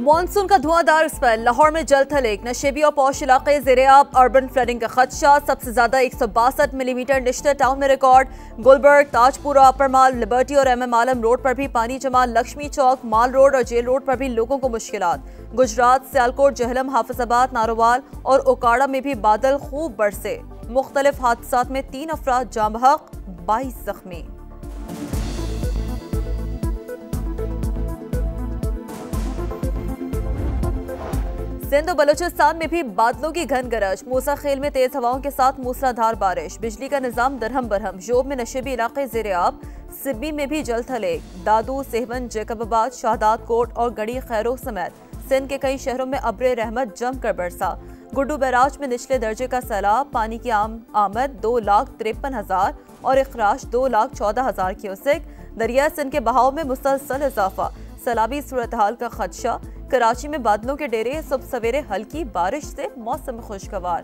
Monsoon का धुआंधार spell, Lahore में जल थलेक, नशेबी और पौश इलाके ज़ेर-ए-आब, अर्बन फ्लडिंग का खदशा। सबसे ज्यादा 162 मिलीमीटर निश्तर टाउन में रिकॉर्ड। गुलबर्ग, ताजपुरा, अपर माल, लिबर्टी और MM आलम रोड पर भी पानी जमा। लक्ष्मी चौक, माल रोड और जेल रोड पर भी लोगों को मुश्किलात। गुजरात, सियालकोट, जहलम, हाफिजाबाद, नारोवाल और ओकाड़ा में भी बादल खूब बरसे। मुख्तलिफ हादसात में 3 अफराद जाँ बहक, 22 जख्मी। सिंध और बलूचिस्तान में भी बादलों की घन गरज। मूसा खेल में तेज हवाओं के साथ मूसलाधार बारिश। बिजली का निजाम दरहम बरहम। जोब में नशेबी इलाके ज़ेर-ए-आब। सिब्बी में भी जल थलेक। दादू, सेहवन, जैकबाबाद, शाहदाद कोट और गड़ी खैरो समेत सिंध के कई शहरों में अब्र रहमत जमकर बरसा। गुड्डू बैराज में निचले दर्जे का सैलाब। पानी की आमद 2,53,000 और इखराज 2,14,000 क्यूसेक। दरिया सिंध के बहाव में मुसलसल इजाफा। सैलाबी सूरत हाल का खदशा। कराची में बादलों के डेरे, सुबह सवेरे हल्की बारिश से मौसम खुशगवार।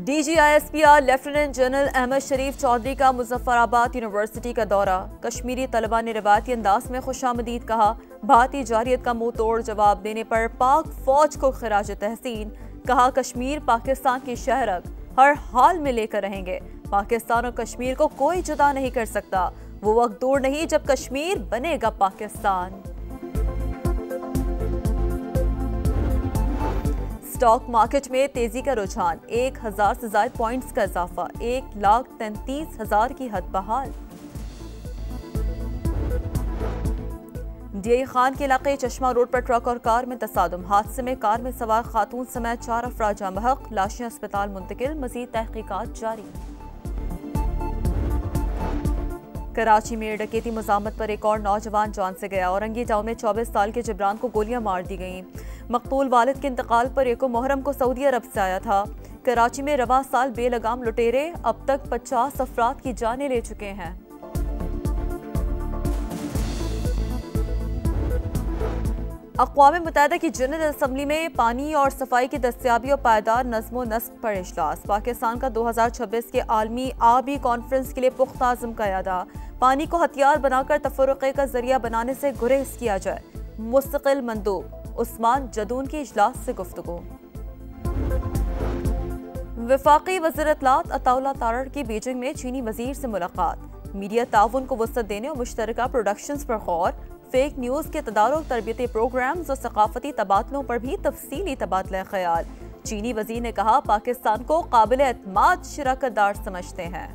DGISPR लेफ्टिनेंट जनरल अहमद शरीफ चौधरी का मुजफ्फराबाद यूनिवर्सिटी का दौरा। कश्मीरी तलबा ने रिवायती अंदाज में खुशामदीद कहा। भारतीय जारियत का मुंह तोड़ जवाब देने पर पाक फौज को खिराज तहसीन। कहा कश्मीर पाकिस्तान की शहरक हर हाल में लेकर रहेंगे। पाकिस्तान और कश्मीर को कोई जुदा नहीं कर सकता। वो वक्त दूर नहीं जब कश्मीर बनेगा पाकिस्तान। स्टॉक मार्केट में तेजी का रुझान। 1,000 से ज्यादा पॉइंट्स का इजाफा। 1,33,000 की हद बहाल। DI खान के इलाके चश्मा रोड पर ट्रक और कार में तसादुम। हादसे में कार में सवार खातून समेत 4 अफराद जाँ बहक। लाशें अस्पताल मुंतकिल। मजीद तहकीकात जारी। कराची में डकैती मज़ामत पर एक और नौजवान जान से गया। औरंगी टाउन में 24 साल के जिब्रान को गोलियां मार दी गईं। मकतूल वालिद के इंतकाल पर 1 मुहर्रम को सऊदी अरब से आया था। कराची में रवा साल बेलगाम लुटेरे अब तक 50 अफराद की जानें ले चुके हैं। अक़वाम मुत्तहिदा की जनरल असम्बली में पानी और सफाई की दस्तयाबी और पायदार नज़्म व नस्क पर इजलास। पाकिस्तान का 2026 के आलमी आबी कॉन्फ्रेंस के लिए पुख्ता अज़्म का इरादा। पानी को हथियार बनाकर तफर्रुक़े का जरिया बनाने से गुरेज किया जाए। मुस्तकिल मंदूब उस्मान जदून की इजलास से गुफ्तगू। वफाकी वज़ीर इत्तलात अताउल्लाह तारड़ की बीजिंग में चीनी वजीर से मुलाकात। मीडिया ताउन को वसअत देने और मुश्तरका प्रोडक्शंस पर गौर। फेक न्यूज़ के तदारुक, तरबियती प्रोग्राम्स और सकाफती तबादलों पर भी तफसीली तबादला ख्याल। चीनी वजीर ने कहा पाकिस्तान को काबिल एतमाद शिराकतदार समझते हैं।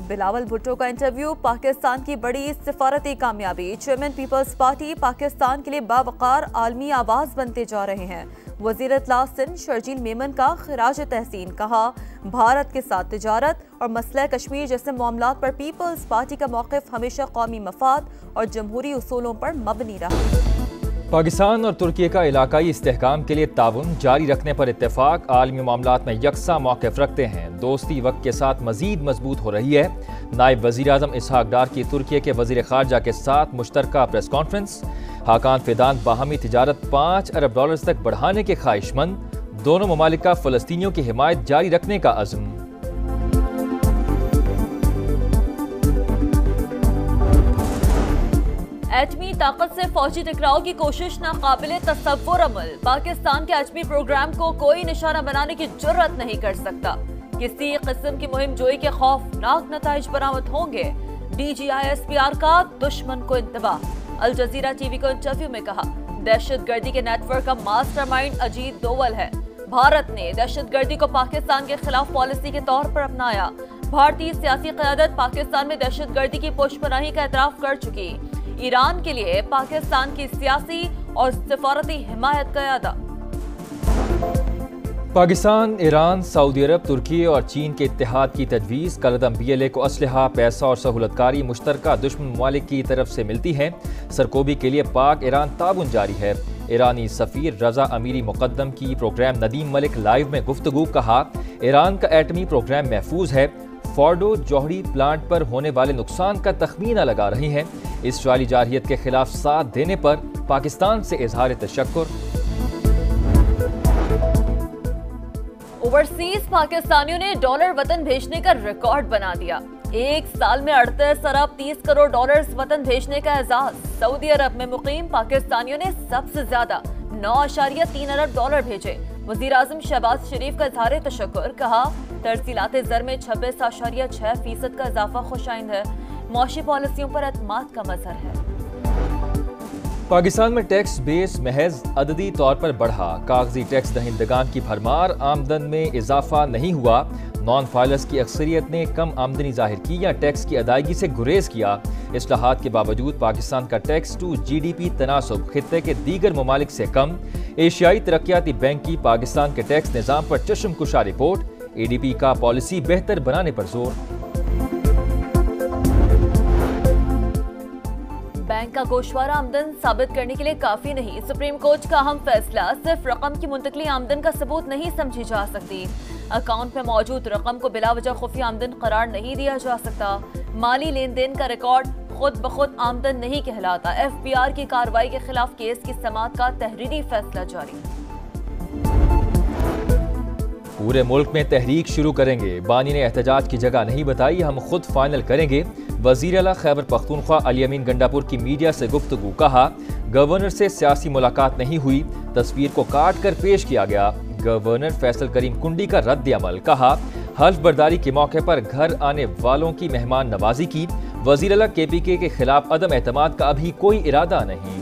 बिलावल भुट्टो का इंटरव्यू। पाकिस्तान की बड़ी सिफारती कामयाबी। चेयरमैन पीपल्स पार्टी पाकिस्तान के लिए बावकार आलमी आवाज बनते जा रहे हैं। वजीर इत्तलात सिंध शर्जील मेमन का खिराज तहसीन। कहा भारत के साथ तिजारत और मसला कश्मीर जैसे मामलात पर पीपल्स पार्टी का मौक़िफ़ हमेशा कौमी मफाद और जमहूरी उसूलों पर मबनी रहा। पाकिस्तान और तुर्की का इलाकाई इस्तेहकाम के लिए ताउन जारी रखने पर इत्तेफाक। आलमी मामलात में यकसा मौक़िफ़ रखते हैं। दोस्ती वक्त के साथ मजीद मजबूत हो रही है। नायब वज़ीर आज़म इसहाक डार की तुर्की के वज़ीर ख़ारजा के साथ मुश्तरका प्रेस कॉन्फ्रेंस। हाकान फिदान बाहमी तिजारत $5 अरब तक बढ़ाने के ख्वाहिशमंद। दोनों ममालिक का फ़लस्तीनियों की हिमायत जारी रखने का अज़्म। एटमी ताकत से फौजी टकराव की कोशिश नाकाबिले तसव्वुर अमल। पाकिस्तान के एटमी प्रोग्राम को कोई निशाना बनाने की जुर्रत नहीं कर सकता। किसी किस्म की मुहिम जोई के खौफनाक नताइज बरामद होंगे। DGISPR का दुश्मन को इंतबाह। अल जजीरा TV को इंटरव्यू में कहा दहशतगर्दी के नेटवर्क का मास्टरमाइंड अजीत दोवल है। भारत ने दहशतगर्दी को पाकिस्तान के खिलाफ पॉलिसी के तौर पर अपनाया। भारतीय सियासी क़यादत पाकिस्तान में दहशतगर्दी की पुष्पनाही का एतराफ़ कर चुकी। ईरान के लिए पाकिस्तान की सियासी और सिफारती हिमायत का इरादा। पाकिस्तान, ईरान, सऊदी अरब, तुर्की और चीन के इत्तेहाद की तजवीज़। कलदम BLA को असलहा, पैसा और सहूलतकारी मुश्तरका दुश्मन ममालिक की तरफ से मिलती है। सरकोबी के लिए पाक ईरान ताउन जारी है। ईरानी सफ़ीर रजा अमीरी मुकद्दम की प्रोग्राम नदीम मलिक लाइव में गुफ्तगू। कहा ईरान का एटमी प्रोग्राम महफूज है। फोर्डो जौहरी प्लांट पर होने वाले नुकसान का तखमीना लगा रही हैं। इसराइली जारहियत के खिलाफ साथ देने पर पाकिस्तान से इजहार तशक्कुर। ओवरसीज पाकिस्तानियों ने डॉलर वतन भेजने का रिकॉर्ड बना दिया। एक साल में 38 अरब 30 करोड़ डॉलर्स वतन भेजने का एजाज। सऊदी अरब में मुकीम पाकिस्तानियों ने सबसे ज्यादा 9.3 अरब डॉलर भेजे। वजीर आजम शहबाज शरीफ का इजहार तशक्कुर, कहा तरसीलात ज़र में 26.6% का इजाफा खुशाइंद है। मौशी पॉलिसियों पर एतमाद का मजहर है। पाकिस्तान में टैक्स बेस महज अददी तौर पर बढ़ा। कागजी टैक्स दहिंदगान की भरमार, आमदन में इजाफा नहीं हुआ। नॉन फाइलर्स की अक्सरियत ने कम आमदनी जाहिर की या टैक्स की अदायगी से गुरेज किया। इस्लाहात के बावजूद पाकिस्तान का टैक्स टू GDP तनासुब खित्ते के दीगर ममालिक से कम। एशियाई तरक्याती बैंक की पाकिस्तान के टैक्स निज़ाम पर चश्मकुशा रिपोर्ट। ADB का पॉलिसी बेहतर बनाने पर जोर। बैंक का गोशवारा आमदन साबित करने के लिए काफी नहीं। सुप्रीम कोर्ट का अहम फैसला, सिर्फ रकम की मुंतकली आमदन का सबूत नहीं समझी जा सकती। अकाउंट में मौजूद रकम को बिलावजह खुफिया आमदन करार नहीं दिया जा सकता। माली लेन देन का रिकॉर्ड खुद ब खुद आमदन नहीं कहलाता। FBR की कार्रवाई के खिलाफ केस की समाअत का तहरीरी फैसला जारी। पूरे मुल्क में तहरीक शुरू करेंगे। बानी ने एहतजाज की जगह नहीं बताई, हम खुद फाइनल करेंगे। वजीर आला खैबर पख्तूनख्वा अली अमीन गंडापुर की मीडिया से गुफ्तगू, कहा गवर्नर से सियासी मुलाकात नहीं हुई, तस्वीर को काट कर पेश किया गया। गवर्नर फैसल करीम कुंडी का रद्द अमल, कहा हल्फ बर्दारी के मौके पर घर आने वालों की मेहमान नवाजी की। वजीर आला KPK के खिलाफ अदम एतमाद का अभी कोई इरादा नहीं।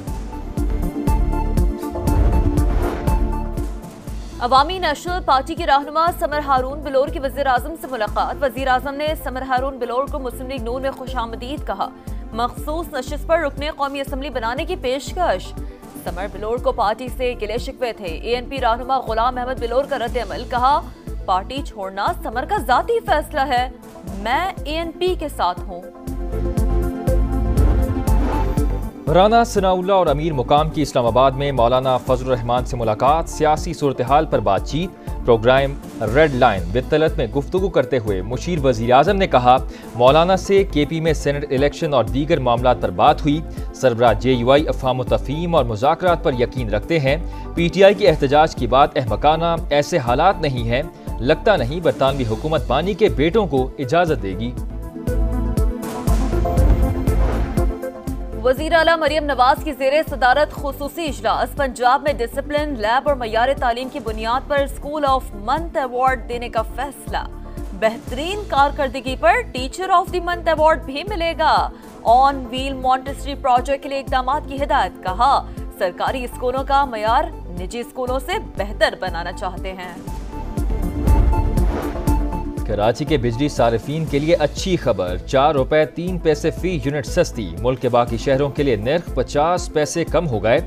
अवामी नेशनल पार्टी के रहनुमा समर हारून बिलोर की वजीर आजम से मुलाकात। वजीर आजम ने समर हारून बिलोर को मुस्लिम लीग नून में खुशामदीद कहा। मखसूस नशिस्त पर रुकने कौमी असम्बली बनाने की पेशकश। समर बिलोर को पार्टी से गिले शिकवे थे। ANP रहनुमा गुलाम अहमद बिलोर का रद्द अमल, कहा पार्टी छोड़ना समर का जाती फैसला है, मैं ANP के साथ हूँ। राना सनाउल्लाह और अमीर मुकाम की इस्लामाबाद में मौलाना फजल रहमान से मुलाकात। सियासी सूरत हाल पर बातचीत। प्रोग्राम रेड लाइन बित्तलत में गुफ्तगू करते हुए मुशीर वजीर आजम ने कहा मौलाना से KP में सेनेट इलेक्शन और दीगर मामलात पर बात हुई। सरबराह JUI अफ़हाम तफ़हीम और मुज़ाकरात पर यकीन रखते हैं। PTI के एहतजाज की बात अहमकाना, ऐसे हालात नहीं हैं। लगता नहीं बरतानवी हुकूमत पानी के बेटों को इजाज़त देगी। वज़ीर आला मरियम नवाज की ज़ेरे सदारत खुसूसी इजलास। पंजाब में डिसिप्लिन, लैब और मयार तालीम की बुनियाद पर स्कूल ऑफ मंथ अवार्ड देने का फैसला। बेहतरीन कारकर्दगी पर teacher of the month award भी मिलेगा। ऑन व्हील मॉन्टेसरी प्रोजेक्ट के लिए इक़दाम की हिदायत, कहा सरकारी स्कूलों का मयार निजी स्कूलों से बेहतर बनाना चाहते हैं। कराची के बिजली सारिफीन के लिए अच्छी खबर, 4 रुपए 3 पैसे फी यूनिट सस्ती। मुल्क के बाकी शहरों के लिए निर्ख 50 पैसे कम हो गए।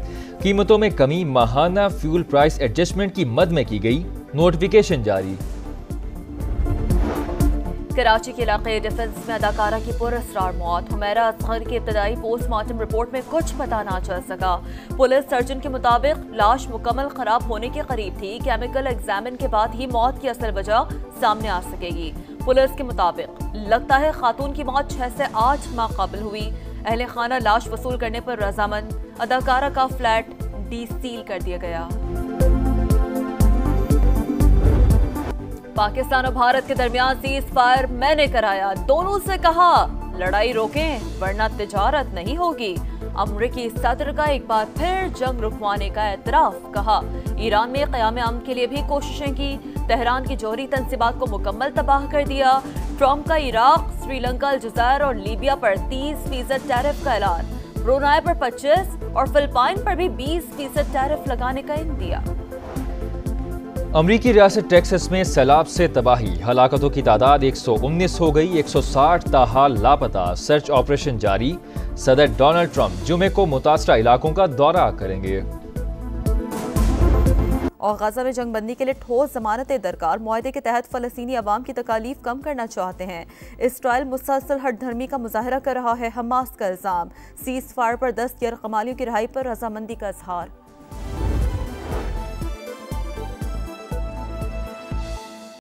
कीमतों में कमी, माहाना फ्यूल प्राइस एडजस्टमेंट की मद में की गई। नोटिफिकेशन जारी। कराची के इलाके डिफेंस में अदाकारा की पुरअसरार मौत। हुमैरा असगर की इब्तदाई पोस्टमार्टम रिपोर्ट में कुछ पता ना चल सका। पुलिस सर्जन के मुताबिक लाश मुकम्मल खराब होने के करीब थी। केमिकल एग्जामिन के बाद ही मौत की असल वजह सामने आ सकेगी। पुलिस के मुताबिक लगता है खातून की मौत 6 से 8 माह कबल हुई। अहले खाना लाश वसूल करने पर रजामंद। अदाकारा का फ्लैट डीसील कर दिया गया। पाकिस्तान और भारत के दरमियान सीज फायर मैंने कराया, दोनों से कहा लड़ाई रोकें वरना तिजारत नहीं होगी। अमरीकी सदर का एक बार फिर जंग रुकवाने का एतराफ, कहा ईरान में क़याम अमन के लिए भी कोशिशें की। तेहरान की जौहरी तंसीबात को मुकम्मल तबाह कर दिया। ट्रंप का इराक, श्रीलंका, अलजज़ायर और लीबिया पर 30% टैरिफ का ऐलान। ब्रुनाई पर 25 और फिलिपाइन पर भी 20% टैरिफ लगाने का इंदिया। अमरीकी रियासत टेक्सास में सैलाब से तबाही, हलाकतों की तादाद 119 हो गई। 160 ताहाल लापता। सर्च ऑपरेशन जारी। सदर डोनाल्ड ट्रंप जुमे को मुतासरा इलाकों का दौरा करेंगे। और गजा में जंगबंदी के लिए ठोस जमानतें दरकार। मुआहदे के तहत फलस्तीनी अवाम की तकालीफ कम करना चाहते हैं। इसराइल मुसलसल हट धर्मी का मुजाहरा कर रहा है, हमास का इल्जाम। सीज फायर पर 10 गैर कमालियों की रिहाई पर रजामंदी का इजहार।